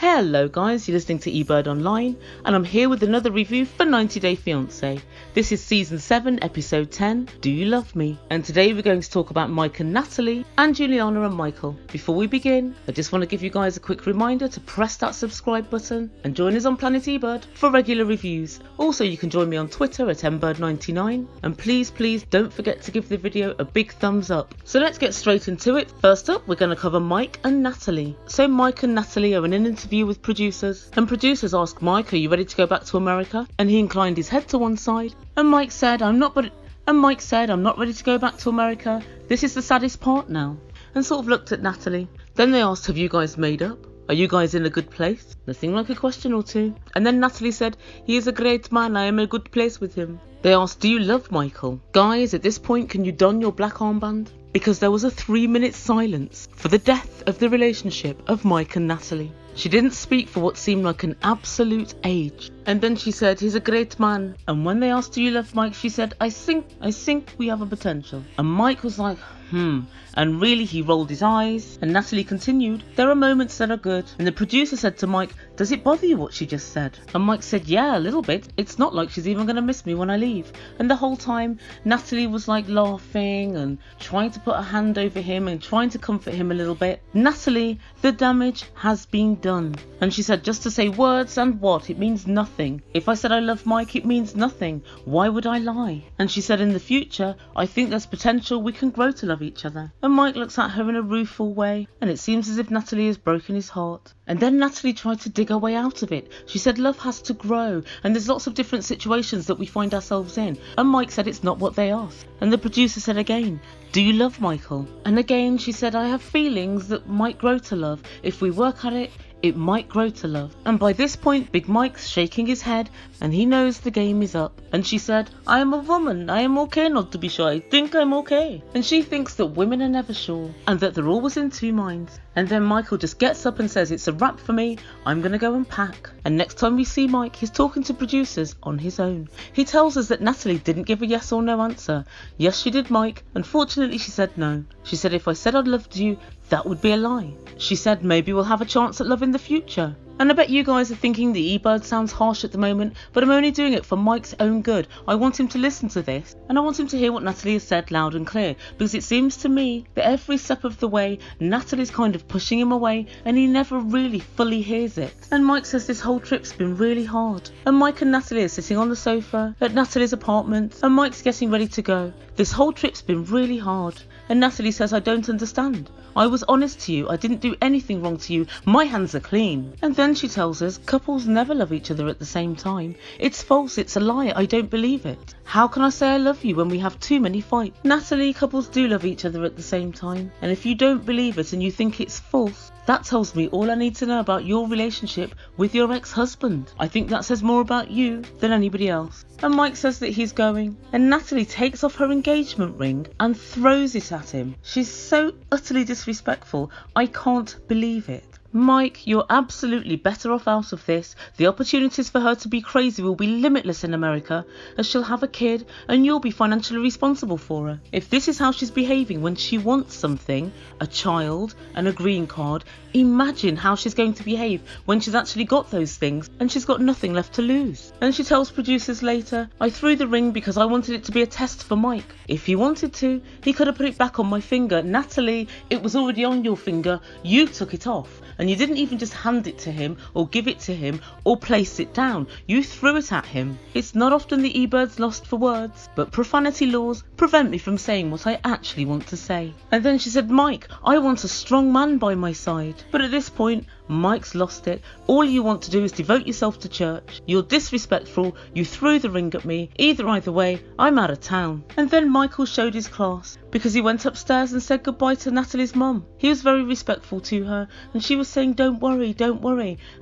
Hello guys, you're listening to Ebird Online and I'm here with another review for 90 Day Fiance. This is Season 7, Episode 10, Do You Love Me? And today we're going to talk about Mike and Natalie and Juliana and Micheal. Before we begin, I just want to give you guys a quick reminder to press that subscribe button and join us on Planet Ebird for regular reviews. Also, you can join me on Twitter at mbird99 and please don't forget to give the video a big thumbs up. So let's get straight into it. First up, we're going to cover Mike and Natalie. So Mike and Natalie are in an interview with producers, and producers asked Mike, "Are you ready to go back to America?" And he inclined his head to one side, and Mike said, I'm not ready to go back to America. This is the saddest part now." And sort of looked at Natalie. Then they asked, "Have you guys made up? Are you guys in a good place?" Nothing like a question or two. And then Natalie said, "He is a great man. I am in a good place with him." They asked, "Do you love Micheal?" Guys, at this point, can you don your black armband? Because there was a 3-minute silence for the death of the relationship of Mike and Natalie. She didn't speak for what seemed like an absolute age. And then she said, "He's a great man." And when they asked, "Do you love Mike?" she said, I think we have a potential." And Mike was like, And really he rolled his eyes. And Natalie continued, "There are moments that are good." And the producer said to Mike, "Does it bother you what she just said?" And Mike said, "Yeah, a little bit. It's not like she's even going to miss me when I leave." And the whole time Natalie was like laughing and trying to put a hand over him and trying to comfort him a little bit. "Natalie, the damage has been done." And she said, "Just to say words and what? It means nothing. If I said I love Mike, it means nothing. Why would I lie?" And she said, "In the future, I think there's potential we can grow to love each other." And Mike looks at her in a rueful way, and it seems as if Natalie has broken his heart. And then Natalie tried to dig her way out of it. She said love has to grow, and there's lots of different situations that we find ourselves in. And Mike said it's not what they asked. And the producer said again, "Do you love Micheal?" And again she said, "I have feelings that might grow to love. If we work at it, it might grow to love." And by this point, Big Mike's shaking his head and he knows the game is up. And she said, "I am a woman. I am okay not to be sure. I think I'm okay." And she thinks that women are never sure and that they're always in two minds. And then Micheal just gets up and says, "It's a wrap for me. I'm going to go and pack." And next time we see Mike, he's talking to producers on his own. He tells us that Natalie didn't give a yes or no answer. Yes, she did, Mike. Unfortunately, she said no. She said, "If I said I loved you, that would be a lie." She said, "Maybe we'll have a chance at love in the future." And I bet you guys are thinking the E-Bird sounds harsh at the moment, but I'm only doing it for Mike's own good. I want him to listen to this, and I want him to hear what Natalie has said loud and clear, because it seems to me that every step of the way, Natalie's kind of pushing him away, and he never really fully hears it. And Mike says this whole trip's been really hard. And Mike and Natalie are sitting on the sofa at Natalie's apartment, and Mike's getting ready to go. "This whole trip's been really hard." And Natalie says, "I don't understand. I was honest to you. I didn't do anything wrong to you. My hands are clean." And then she tells us couples never love each other at the same time. It's false. It's a lie. I don't believe it. How can I say I love you when we have too many fights? Natalie, couples do love each other at the same time. And if you don't believe it and you think it's false, that tells me all I need to know about your relationship with your ex-husband. I think that says more about you than anybody else. And Mike says that he's going. And Natalie takes off her engagement ring and throws it at him. She's so utterly disrespectful. I can't believe it. "Mike, you're absolutely better off out of this. The opportunities for her to be crazy will be limitless in America, as she'll have a kid and you'll be financially responsible for her. If this is how she's behaving when she wants something, a child and a green card, imagine how she's going to behave when she's actually got those things and she's got nothing left to lose." And she tells producers later, "I threw the ring because I wanted it to be a test for Mike. If he wanted to, he could have put it back on my finger. Natalie, it was already on your finger. You took it off. And you didn't even just hand it to him or give it to him or place it down. You threw it at him." It's not often the E-Bird's lost for words, but profanity laws prevent me from saying what I actually want to say. And then she said, "Mike, I want a strong man by my side." But at this point, Mike's lost it. All you want to do is devote yourself to church. You're disrespectful. You threw the ring at me. Either way, I'm out of town. And then Micheal showed his class because he went upstairs and said goodbye to Natalie's mum. He was very respectful to her and she was saying, don't worry.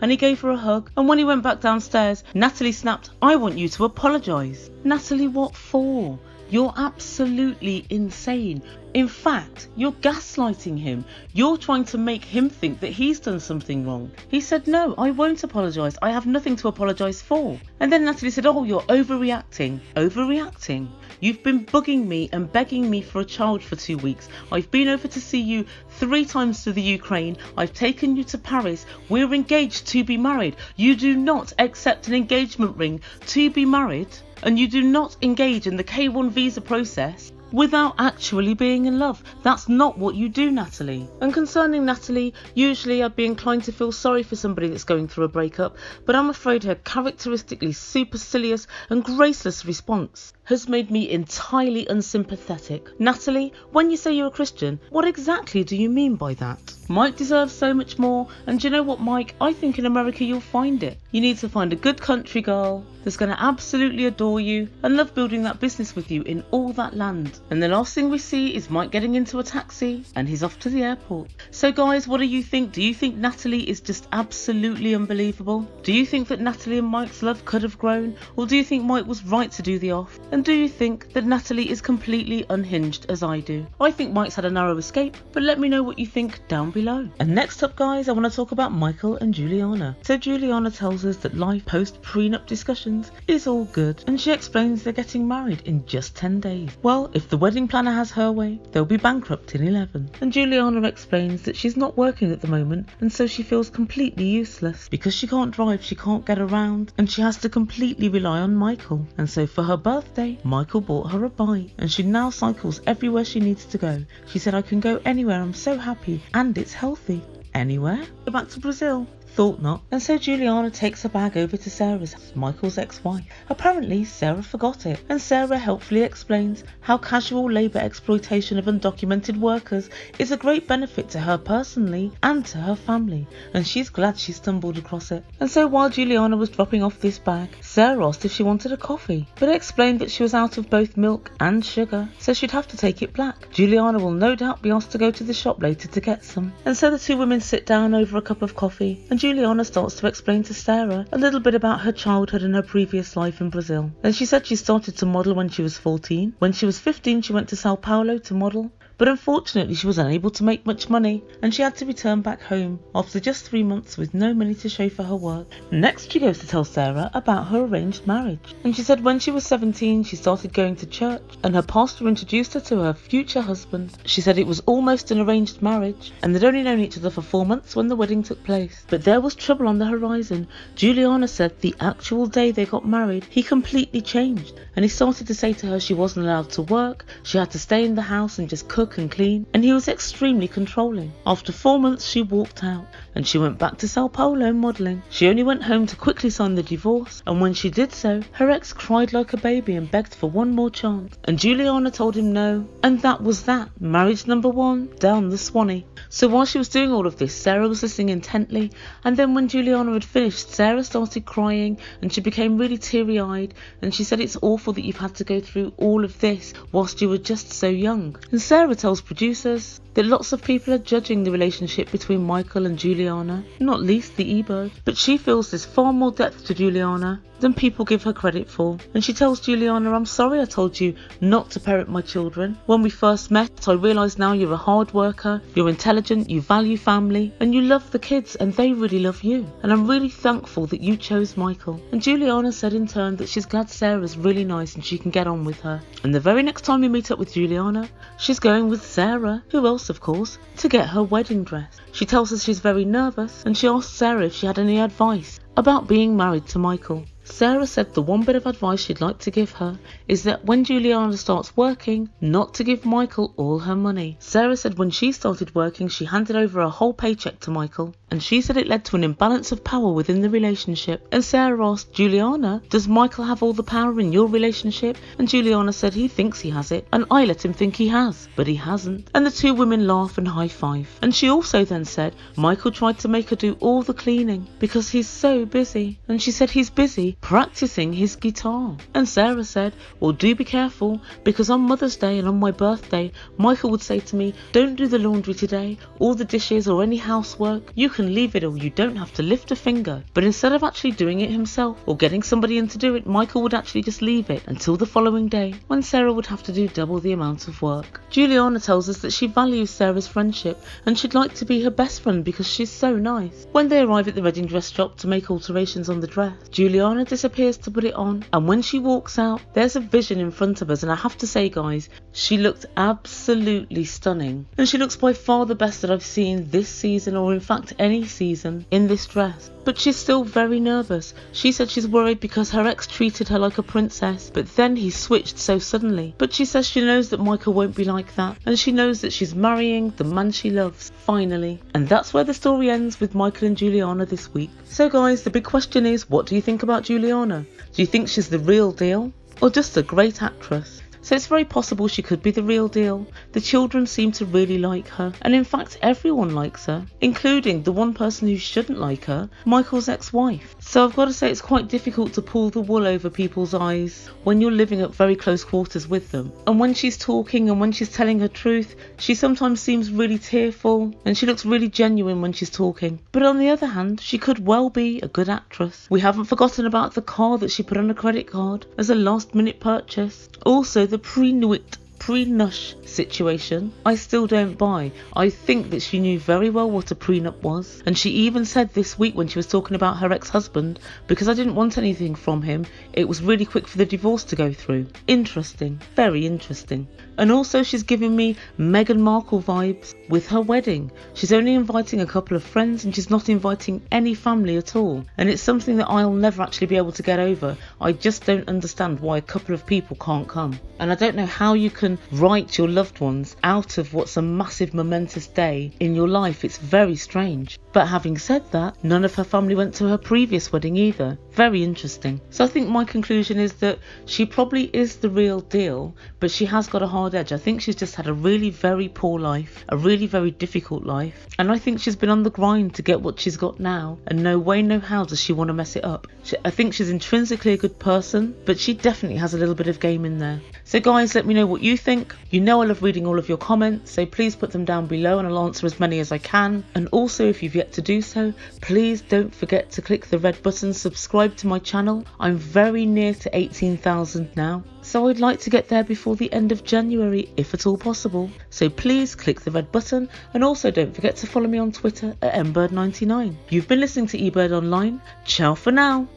And he gave her a hug. And when he went back downstairs, Natalie snapped, "I want you to apologise." "Natalie, what for? You're absolutely insane. In fact, you're gaslighting him. You're trying to make him think that he's done something wrong. He said, no, I won't apologise. I have nothing to apologise for. And then Natalie said, oh, you're overreacting. Overreacting? You've been bugging me and begging me for a child for 2 weeks. I've been over to see you 3 times to the Ukraine. I've taken you to Paris. We're engaged to be married. You do not accept an engagement ring to be married. And you do not engage in the K1 visa process without actually being in love. That's not what you do, Natalie. And concerning Natalie, usually I'd be inclined to feel sorry for somebody that's going through a breakup, but I'm afraid her characteristically supercilious and graceless response has made me entirely unsympathetic. Natalie, when you say you're a Christian, what exactly do you mean by that? Mike deserves so much more, and do you know what, Mike? I think in America you'll find it. You need to find a good country girl that's going to absolutely adore you and love building that business with you in all that land. And the last thing we see is Mike getting into a taxi and he's off to the airport. So guys, what do you think? Do you think Natalie is just absolutely unbelievable? Do you think that Natalie and Mike's love could have grown? Or do you think Mike was right to do the off? And do you think that Natalie is completely unhinged as I do? I think Mike's had a narrow escape, but let me know what you think down below. And next up guys, I want to talk about Micheal and Juliana. So Juliana tells us that life post prenup discussions is all good, and she explains they're getting married in just 10 days. Well, if the wedding planner has her way, they'll be bankrupt in 11. And Juliana explains that she's not working at the moment, and so she feels completely useless. Because she can't drive, she can't get around, and she has to completely rely on Micheal. And so for her birthday, Micheal bought her a bike, and she now cycles everywhere she needs to go. She said, I can go anywhere, I'm so happy, and it's healthy. Anywhere? Go back to Brazil? Thought not. And so Juliana takes her bag over to Sarah's house, Michael's ex-wife. Apparently Sarah forgot it, and Sarah helpfully explains how casual labour exploitation of undocumented workers is a great benefit to her personally and to her family, and she's glad she stumbled across it. And so while Juliana was dropping off this bag, Sarah asked if she wanted a coffee, but explained that she was out of both milk and sugar, so she'd have to take it black. Juliana will no doubt be asked to go to the shop later to get some. And so the two women sit down over a cup of coffee, and Juliana starts to explain to Sarah a little bit about her childhood and her previous life in Brazil. And she said she started to model when she was 14. When she was 15, she went to Sao Paulo to model. But unfortunately she was unable to make much money, and she had to return back home after just 3 months with no money to show for her work. Next she goes to tell Sarah about her arranged marriage, and she said when she was 17 she started going to church, and her pastor introduced her to her future husband. She said it was almost an arranged marriage, and they'd only known each other for 4 months when the wedding took place. But there was trouble on the horizon. Juliana said the actual day they got married he completely changed, and he started to say to her she wasn't allowed to work, she had to stay in the house and just cook and clean, and he was extremely controlling. After 4 months she walked out, and she went back to Sao Paulo modelling. She only went home to quickly sign the divorce, and when she did so, her ex cried like a baby and begged for one more chance, and Juliana told him no, and that was that. Marriage number 1 down the Swanee. So while she was doing all of this, Sarah was listening intently, and then when Juliana had finished, Sarah started crying, and she became really teary-eyed, and she said it's awful that you've had to go through all of this whilst you were just so young. And Sarah tells producers that lots of people are judging the relationship between Micheal and Juliana, not least the Ebird, but she feels there's far more depth to Juliana than people give her credit for. And she tells Juliana, I'm sorry I told you not to parent my children. When we first met, I realised now you're a hard worker, you're intelligent, you value family, and you love the kids, and they really love you. And I'm really thankful that you chose Micheal. And Juliana said in turn that she's glad Sarah's really nice and she can get on with her. And the very next time we meet up with Juliana, she's going with Sarah, who else of course, to get her wedding dress. She tells us she's very nervous, and she asks Sarah if she had any advice about being married to Micheal. Sarah said the one bit of advice she'd like to give her is that when Juliana starts working, not to give Micheal all her money. Sarah said when she started working, she handed over a whole paycheck to Micheal, and she said it led to an imbalance of power within the relationship. And Sarah asked Juliana, does Micheal have all the power in your relationship? And Juliana said he thinks he has it, and I let him think he has, but he hasn't. And the two women laugh and high-five. And she also then said Micheal tried to make her do all the cleaning because he's so busy, and she said he's busy practicing his guitar. And Sarah said, well, do be careful, because on Mother's Day and on my birthday, Micheal would say to me, don't do the laundry today, or the dishes, or any housework. You can can leave it all, you don't have to lift a finger. But instead of actually doing it himself or getting somebody in to do it, Micheal would actually just leave it until the following day when Sarah would have to do double the amount of work. Juliana tells us that she values Sarah's friendship and she'd like to be her best friend because she's so nice. When they arrive at the wedding dress shop to make alterations on the dress, Juliana disappears to put it on, and when she walks out, there's a vision in front of us, and I have to say guys, she looked absolutely stunning, and she looks by far the best that I've seen this season, or in fact any season, in this dress. But she's still very nervous. She said she's worried because her ex treated her like a princess, but then he switched so suddenly. But she says she knows that Micheal won't be like that, and she knows that she's marrying the man she loves, finally. And that's where the story ends with Micheal and Juliana this week. So guys, the big question is, what do you think about Juliana? Do you think she's the real deal, or just a great actress? So it's very possible she could be the real deal. The children seem to really like her, and in fact everyone likes her, including the one person who shouldn't like her, Micheal's ex-wife. So I've got to say it's quite difficult to pull the wool over people's eyes when you're living at very close quarters with them. And when she's talking and when she's telling her truth, she sometimes seems really tearful and she looks really genuine when she's talking. But on the other hand, she could well be a good actress. We haven't forgotten about the car that she put on a credit card as a last minute purchase. Also the pre-nush situation, I still don't buy. I think that she knew very well what a prenup was, and she even said this week when she was talking about her ex-husband, because I didn't want anything from him, it was really quick for the divorce to go through. Interesting, very interesting. And also she's giving me Meghan Markle vibes with her wedding. She's only inviting a couple of friends and she's not inviting any family at all, and it's something that I'll never actually be able to get over. I just don't understand why a couple of people can't come, and I don't know how you can write your loved ones out of what's a massive momentous day in your life. It's very strange. But having said that, none of her family went to her previous wedding either. Very interesting. So I think my conclusion is that she probably is the real deal, but she has got a hard edge. I think she's just had a really very poor life, a really very difficult life, and I think she's been on the grind to get what she's got now, and no way no how does she want to mess it up. I think she's intrinsically a good person, but she definitely has a little bit of game in there. So guys, let me know what you think. You know I love reading all of your comments, so please put them down below and I'll answer as many as I can. And also, if you've yet to do so, please don't forget to click the red button, subscribe to my channel. I'm very near to 18,000 now, so I'd like to get there before the end of January, if at all possible. So please click the red button, and also don't forget to follow me on Twitter at Ebird99. You've been listening to Ebird Online. Ciao for now.